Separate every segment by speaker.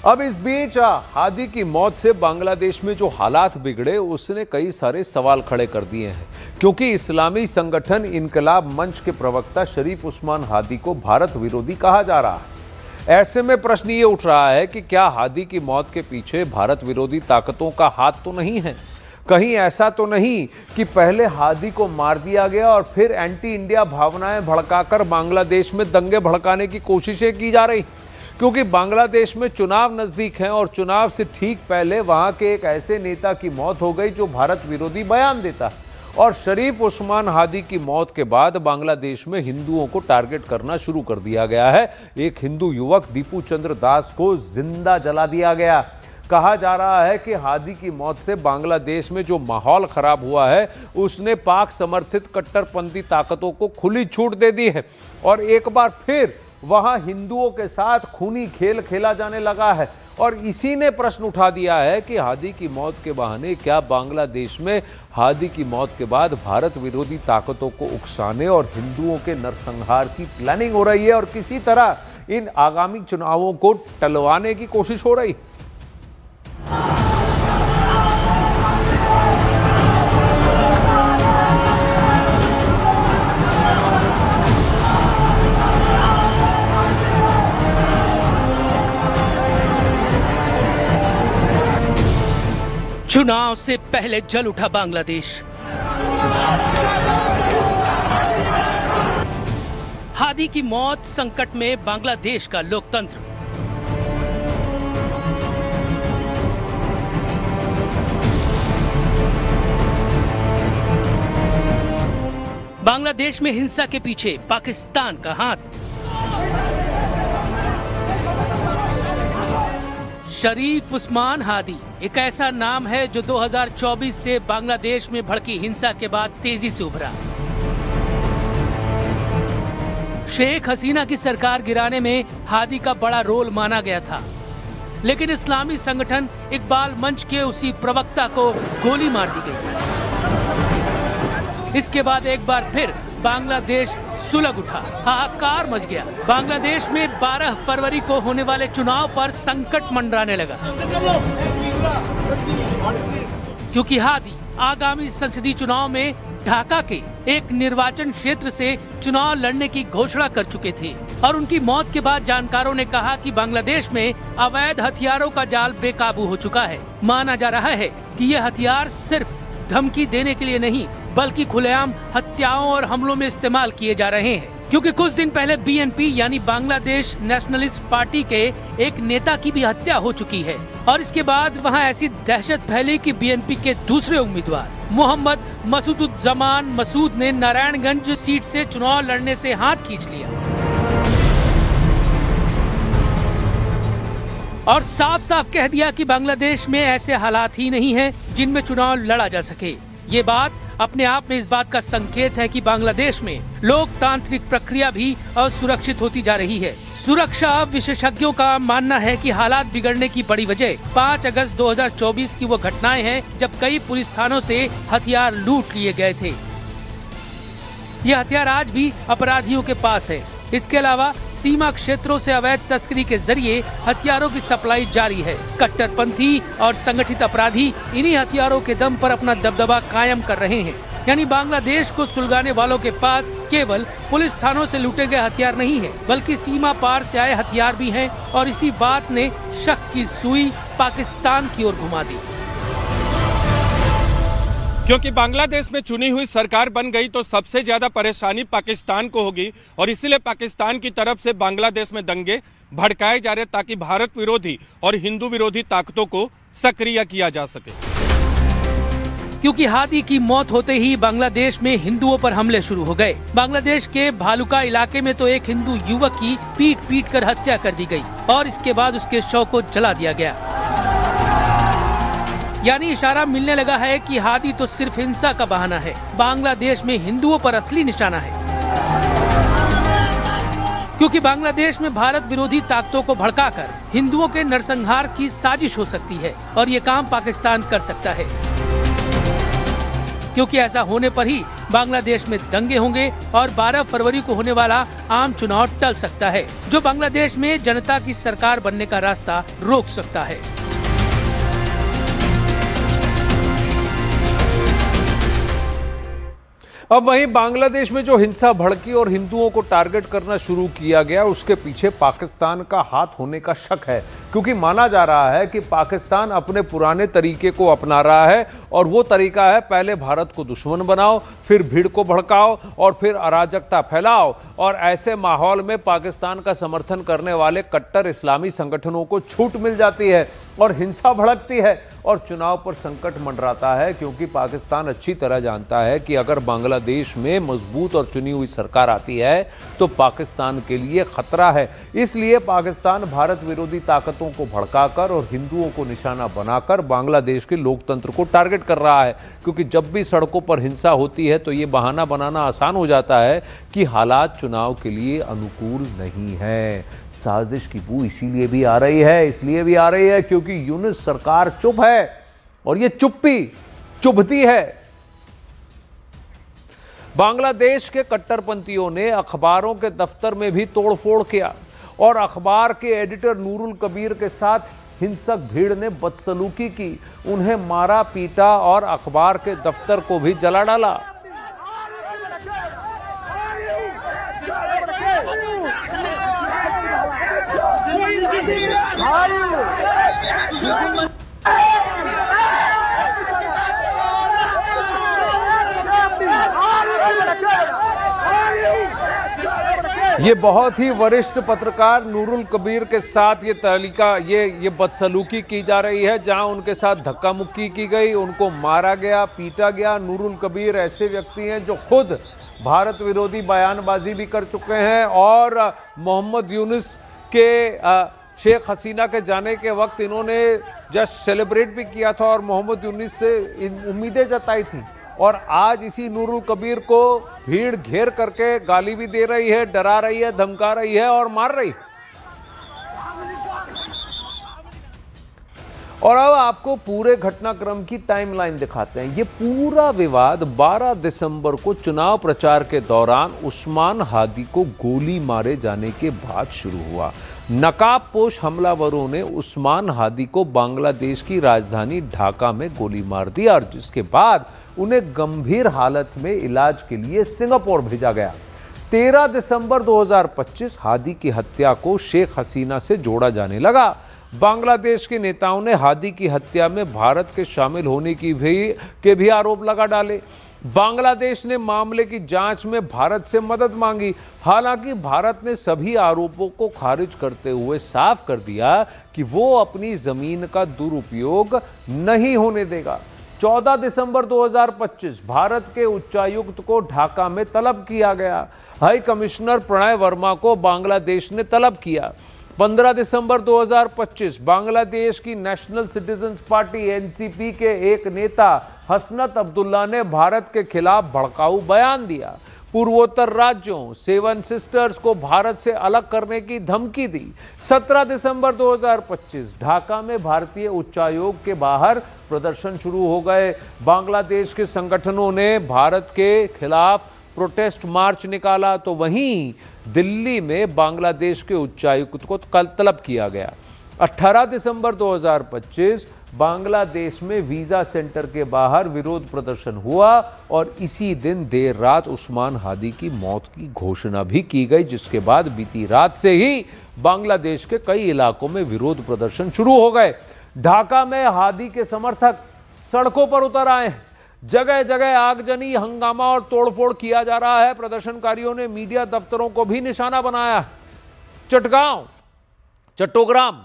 Speaker 1: अब इस बीच हादी की मौत से बांग्लादेश में जो हालात बिगड़े उसने कई सारे सवाल खड़े कर दिए हैं, क्योंकि इस्लामी संगठन इनकलाब मंच के प्रवक्ता शरीफ उस्मान हादी को भारत विरोधी कहा जा रहा है। ऐसे में प्रश्न ये उठ रहा है कि क्या हादी की मौत के पीछे भारत विरोधी ताकतों का हाथ तो नहीं है? कहीं ऐसा तो नहीं कि पहले हादी को मार दिया गया और फिर एंटी इंडिया भावनाएं भड़काकर बांग्लादेश में दंगे भड़काने की कोशिशें की जा रही? क्योंकि बांग्लादेश में चुनाव नजदीक हैं और चुनाव से ठीक पहले वहां के एक ऐसे नेता की मौत हो गई जो भारत विरोधी बयान देता है। और शरीफ उस्मान हादी की मौत के बाद बांग्लादेश में हिंदुओं को टारगेट करना शुरू कर दिया गया है। एक हिंदू युवक दीपू चंद्र दास को जिंदा जला दिया गया। कहा जा रहा है कि हादी की मौत से बांग्लादेश में जो माहौल खराब हुआ है उसने पाक समर्थित कट्टरपंथी ताकतों को खुली छूट दे दी है और एक बार फिर वहां हिंदुओं के साथ खूनी खेल खेला जाने लगा है। और इसी ने प्रश्न उठा दिया है कि हादी की मौत के बहाने क्या बांग्लादेश में हादी की मौत के बाद भारत विरोधी ताकतों को उकसाने और हिंदुओं के नरसंहार की प्लानिंग हो रही है और किसी तरह इन आगामी चुनावों को टलवाने की कोशिश हो रही?
Speaker 2: चुनाव से पहले जल उठा बांग्लादेश। हादी की मौत संकट में बांग्लादेश का लोकतंत्र। बांग्लादेश में हिंसा के पीछे पाकिस्तान का हाथ। शरीफ उस्मान हादी एक ऐसा नाम है जो 2024 से बांग्लादेश में भड़की हिंसा के बाद तेजी से उभरा। शेख हसीना की सरकार गिराने में हादी का बड़ा रोल माना गया था, लेकिन इस्लामी संगठन इकबाल मंच के उसी प्रवक्ता को गोली मार दी गई। इसके बाद एक बार फिर बांग्लादेश सुलग उठा, हाहाकार मच गया। बांग्लादेश में 12 फरवरी को होने वाले चुनाव पर संकट मंडराने लगा, क्योंकि हादी आगामी संसदीय चुनाव में ढाका के एक निर्वाचन क्षेत्र से चुनाव लड़ने की घोषणा कर चुके थे। और उनकी मौत के बाद जानकारों ने कहा कि बांग्लादेश में अवैध हथियारों का जाल बेकाबू हो चुका है। माना जा रहा है कि ये हथियार सिर्फ धमकी देने के लिए नहीं, बल्कि खुलेआम हत्याओं और हमलों में इस्तेमाल किए जा रहे हैं। क्योंकि कुछ दिन पहले बीएनपी यानी बांग्लादेश नेशनलिस्ट पार्टी के एक नेता की भी हत्या हो चुकी है। और इसके बाद वहां ऐसी दहशत फैली कि बीएनपी के दूसरे उम्मीदवार मोहम्मद मसूदुज्जमान मसूद ने नारायणगंज सीट से चुनाव लड़ने से हाथ खींच लिया और साफ साफ कह दिया कि बांग्लादेश में ऐसे हालात ही नहीं हैं जिनमें चुनाव लड़ा जा सके। ये बात अपने आप में इस बात का संकेत है कि बांग्लादेश में लोकतांत्रिक प्रक्रिया भी असुरक्षित होती जा रही है। सुरक्षा विशेषज्ञों का मानना है कि हालात बिगड़ने की बड़ी वजह 5 अगस्त 2024 की वो घटनाएं हैं जब कई पुलिस थानों से हथियार लूट लिए गए थे। ये हथियार आज भी अपराधियों के पास है। इसके अलावा सीमा क्षेत्रों से अवैध तस्करी के जरिए हथियारों की सप्लाई जारी है। कट्टरपंथी और संगठित अपराधी इन्हीं हथियारों के दम पर अपना दबदबा कायम कर रहे हैं। यानी बांग्लादेश को सुलगाने वालों के पास केवल पुलिस थानों से लूटे गए हथियार नहीं है, बल्कि सीमा पार से आए हथियार भी हैं। और इसी बात ने शक की सुई पाकिस्तान की ओर घुमा दी।
Speaker 3: क्योंकि बांग्लादेश में चुनी हुई सरकार बन गई तो सबसे ज्यादा परेशानी पाकिस्तान को होगी और इसीलिए पाकिस्तान की तरफ से बांग्लादेश में दंगे भड़काए जा रहे ताकि भारत विरोधी और हिंदू विरोधी ताकतों को सक्रिय किया जा सके।
Speaker 2: क्योंकि हादी की मौत होते ही बांग्लादेश में हिंदुओं पर हमले शुरू हो गए। बांग्लादेश के भालुका इलाके में तो एक हिंदू युवक की पीट कर हत्या कर दी गई और इसके बाद उसके शव को जला दिया गया। यानी इशारा मिलने लगा है कि हादी तो सिर्फ हिंसा का बहाना है, बांग्लादेश में हिंदुओं पर असली निशाना है। क्योंकि बांग्लादेश में भारत विरोधी ताकतों को भड़काकर हिंदुओं के नरसंहार की साजिश हो सकती है और ये काम पाकिस्तान कर सकता है। क्योंकि ऐसा होने पर ही बांग्लादेश में दंगे होंगे और 12 फरवरी को होने वाला आम चुनाव टल सकता है, जो बांग्लादेश में जनता की सरकार बनने का रास्ता रोक सकता है।
Speaker 1: अब वहीं बांग्लादेश में जो हिंसा भड़की और हिंदुओं को टारगेट करना शुरू किया गया, उसके पीछे पाकिस्तान का हाथ होने का शक है, क्योंकि माना जा रहा है कि पाकिस्तान अपने पुराने तरीके को अपना रहा है और वो तरीका है पहले भारत को दुश्मन बनाओ, फिर भीड़ को भड़काओ और फिर अराजकता फैलाओ। और ऐसे माहौल में पाकिस्तान का समर्थन करने वाले कट्टर इस्लामी संगठनों को छूट मिल जाती है और हिंसा भड़कती है और चुनाव पर संकट मंडराता है, क्योंकि पाकिस्तान अच्छी तरह जानता है कि अगर बांग्लादेश में मजबूत और चुनी हुई सरकार आती है तो पाकिस्तान के लिए खतरा है। इसलिए पाकिस्तान भारत विरोधी ताकतों को भड़काकर और हिंदुओं को निशाना बनाकर बांग्लादेश के लोकतंत्र को टारगेट कर रहा है, क्योंकि जब भी सड़कों पर हिंसा होती है तो ये बहाना बनाना आसान हो जाता है कि हालात चुनाव के लिए अनुकूल नहीं है। साजिश की बू इसीलिए भी आ रही है क्योंकि यूनुस सरकार चुप है और ये चुप्पी चुभती है। बांग्लादेश के कट्टरपंथियों ने अखबारों के दफ्तर में भी तोड़फोड़ किया और अखबार के एडिटर नूरुल कबीर के साथ हिंसक भीड़ ने बदसलूकी की, उन्हें मारा पीटा और अखबार के दफ्तर को भी जला डाला। ये बहुत ही वरिष्ठ पत्रकार नूरुल कबीर के साथ ये बदसलूकी की जा रही है, जहां उनके साथ धक्का मुक्की की गई, उनको मारा गया, पीटा गया। नूरुल कबीर ऐसे व्यक्ति हैं जो खुद भारत विरोधी बयानबाजी भी कर चुके हैं और मोहम्मद यूनुस के शेख हसीना के जाने के वक्त इन्होंने जस्ट सेलिब्रेट भी किया था और मोहम्मद यूनुस से उम्मीदें जताई थी। और आज इसी नूरुल कबीर को भीड़ घेर करके गाली भी दे रही है, डरा रही है, धमका रही है और मार रही है। और अब आपको पूरे घटनाक्रम की टाइमलाइन दिखाते हैं। ये पूरा विवाद 12 दिसंबर को चुनाव प्रचार के दौरान उस्मान हादी को गोली मारे जाने के बाद शुरू हुआ। नकाबपोश हमलावरों ने उस्मान हादी को बांग्लादेश की राजधानी ढाका में गोली मार दी और जिसके बाद उन्हें गंभीर हालत में इलाज के लिए सिंगापुर भेजा गया। 13 दिसंबर 2025 हादी की हत्या को शेख हसीना से जोड़ा जाने लगा। बांग्लादेश के नेताओं ने हादी की हत्या में भारत के शामिल होने के भी आरोप लगा डाले। बांग्लादेश ने मामले की जांच में भारत से मदद मांगी। हालांकि भारत ने सभी आरोपों को खारिज करते हुए साफ कर दिया कि वो अपनी जमीन का दुरुपयोग नहीं होने देगा। 14 दिसंबर 2025 भारत के उच्चायुक्त को ढाका में तलब किया गया। हाई कमिश्नर प्रणय वर्मा को बांग्लादेश ने तलब किया। 15 दिसंबर 2025 बांग्लादेश की नेशनल सिटीजन्स पार्टी एनसीपी के एक नेता हसनत अब्दुल्ला ने भारत के खिलाफ भड़काऊ बयान दिया। पूर्वोत्तर राज्यों सेवन सिस्टर्स को भारत से अलग करने की धमकी दी। 17 दिसंबर 2025 ढाका में भारतीय उच्चायोग के बाहर प्रदर्शन शुरू हो गए। बांग्लादेश के संगठनों ने भारत के खिलाफ प्रोटेस्ट मार्च निकाला, तो वहीं दिल्ली में बांग्लादेश के उच्चायुक्त को कल तलब किया गया। 18 दिसंबर 2025 बांग्लादेश में वीजा सेंटर के बाहर विरोध प्रदर्शन हुआ और इसी दिन देर रात उस्मान हादी की मौत की घोषणा भी की गई, जिसके बाद बीती रात से ही बांग्लादेश के कई इलाकों में विरोध प्रदर्शन शुरू हो गए। ढाका में हादी के समर्थक सड़कों पर उतर आए हैं। जगह जगह आगजनी, हंगामा और तोड़फोड़ किया जा रहा है। प्रदर्शनकारियों ने मीडिया दफ्तरों को भी निशाना बनाया। चट्टोग्राम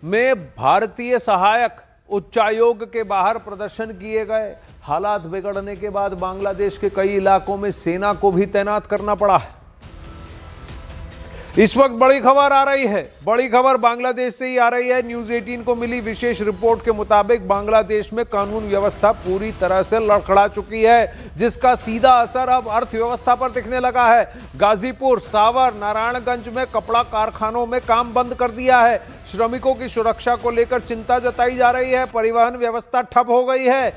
Speaker 1: में भारतीय सहायक उच्चायोग के बाहर प्रदर्शन किए गए। हालात बिगड़ने के बाद बांग्लादेश के कई इलाकों में सेना को भी तैनात करना पड़ा है। इस वक्त बड़ी खबर आ रही है, बड़ी खबर बांग्लादेश से ही आ रही है। न्यूज 18 को मिली विशेष रिपोर्ट के मुताबिक बांग्लादेश में कानून व्यवस्था पूरी तरह से लड़खड़ा चुकी है, जिसका सीधा असर अब अर्थव्यवस्था पर दिखने लगा है। गाजीपुर, सावर, नारायणगंज में कपड़ा कारखानों में काम बंद कर दिया है। श्रमिकों की सुरक्षा को लेकर चिंता जताई जा रही है। परिवहन व्यवस्था ठप हो गई है।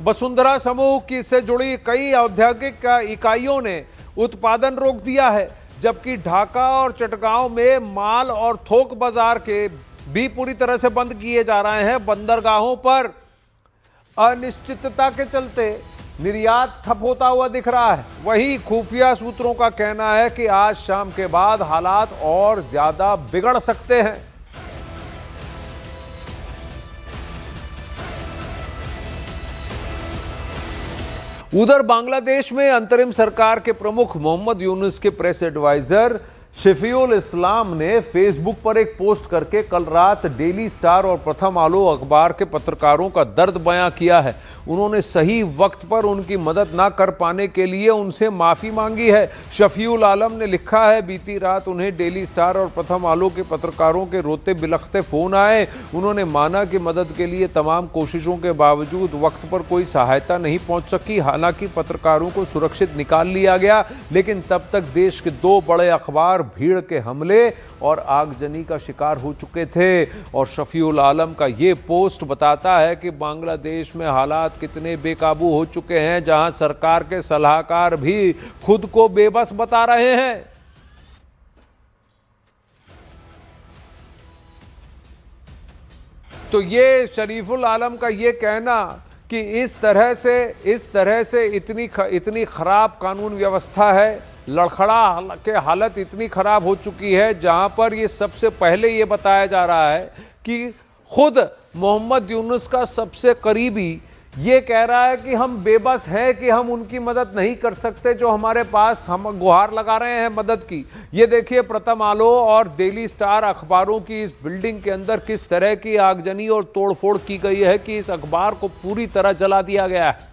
Speaker 1: वसुंधरा समूह की से जुड़ी कई औद्योगिक इकाइयों ने उत्पादन रोक दिया है, जबकि ढाका और चटगांव में माल और थोक बाजार के भी पूरी तरह से बंद किए जा रहे हैं। बंदरगाहों पर अनिश्चितता के चलते निर्यात ठप होता हुआ दिख रहा है। वहीं खुफिया सूत्रों का कहना है कि आज शाम के बाद हालात और ज्यादा बिगड़ सकते हैं। उधर बांग्लादेश में अंतरिम सरकार के प्रमुख मोहम्मद यूनुस के प्रेस एडवाइजर शफीउल इस्लाम ने फेसबुक पर एक पोस्ट करके कल रात डेली स्टार और प्रथम आलो अखबार के पत्रकारों का दर्द बयां किया है। उन्होंने सही वक्त पर उनकी मदद ना कर पाने के लिए उनसे माफी मांगी है। शफीउल आलम ने लिखा है, बीती रात उन्हें डेली स्टार और प्रथम आलो के पत्रकारों के रोते बिलखते फोन आए। उन्होंने माना कि मदद के लिए तमाम कोशिशों के बावजूद वक्त पर कोई सहायता नहीं पहुंच सकी। हालांकि पत्रकारों को सुरक्षित निकाल लिया गया, लेकिन तब तक देश के 2 बड़े अखबार भीड़ के हमले और आगजनी का शिकार हो चुके थे। और शफीउल आलम का ये पोस्ट बताता है कि बांग्लादेश में हालात कितने बेकाबू हो चुके हैं, जहां सरकार के सलाहकार भी खुद को बेबस बता रहे हैं। तो ये शरीफुल आलम का ये कहना कि इस तरह से इतनी खराब कानून व्यवस्था है, लड़खड़ा के हालत इतनी खराब हो चुकी है, जहां पर ये सबसे पहले ये बताया जा रहा है कि खुद मोहम्मद यूनुस का सबसे करीबी ये कह रहा है कि हम बेबस हैं, कि हम उनकी मदद नहीं कर सकते, जो हमारे पास हम गुहार लगा रहे हैं मदद की। ये देखिए प्रथम आलो और डेली स्टार अखबारों की इस बिल्डिंग के अंदर किस तरह की आगजनी और तोड़फोड़ की गई है कि इस अखबार को पूरी तरह जला दिया गया है।